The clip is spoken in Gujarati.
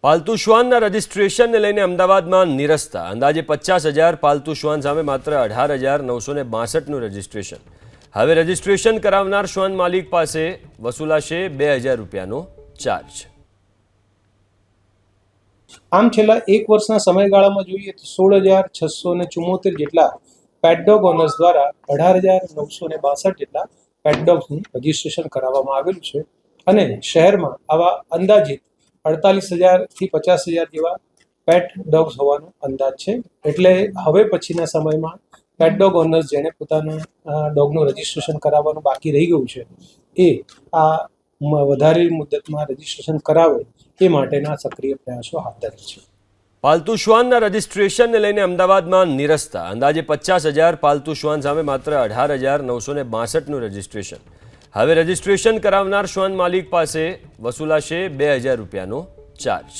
પાલતુ શ્વાનના રજિસ્ટ્રેશનને લઈને અમદાવાદમાં નિરસ્તા અંદાજે 50,000 પાલતુ શ્વાન સામે માત્ર 18,962નું રજિસ્ટ્રેશન। હવે રજિસ્ટ્રેશન કરાવનાર શ્વાન માલિક પાસે વસૂલાશે 2,000 રૂપિયાનો ચાર્જ। આમ છેલ્લા એક વર્ષના સમયગાળામાં જોઈએ તો 16,674 જેટલા પેટ ડોગ ઓનર્સ દ્વારા 18,962 જેટલા પેટ ડોગ્સનું રજિસ્ટ્રેશન કરાવવામાં આવેલું છે અને શહેરમાં આવા અંદાજિત 48,000 થી 50,000 જેવા પેટ ડોગ્સ હોવાનો અંદાજ છે। એટલે હવે પછીના સમયમાં પેટ ડોગ ઓનર્સ જેને પોતાના ડોગનું રજિસ્ટ્રેશન કરાવવાનું બાકી રહી ગયું છે એ આ વધારેલી મુદતમાં રજિસ્ટ્રેશન કરાવે એ માટેના સક્રિય પ્રયાસો હાથ ધરે છે। પાલતુ શ્વાનના રજિસ્ટ્રેશનને લઈને અમદાવાદમાં નિરસ્તા અંદાજે 50,000 પાલતુ શ્વાન સામે માત્ર 18,962નું રજિસ્ટ્રેશન। હવે રજિસ્ટ્રેશન કરાવનાર શ્વાન માલિક પાસે વસૂલાશે 2,000 રૂપિયાનો ચાર્જ।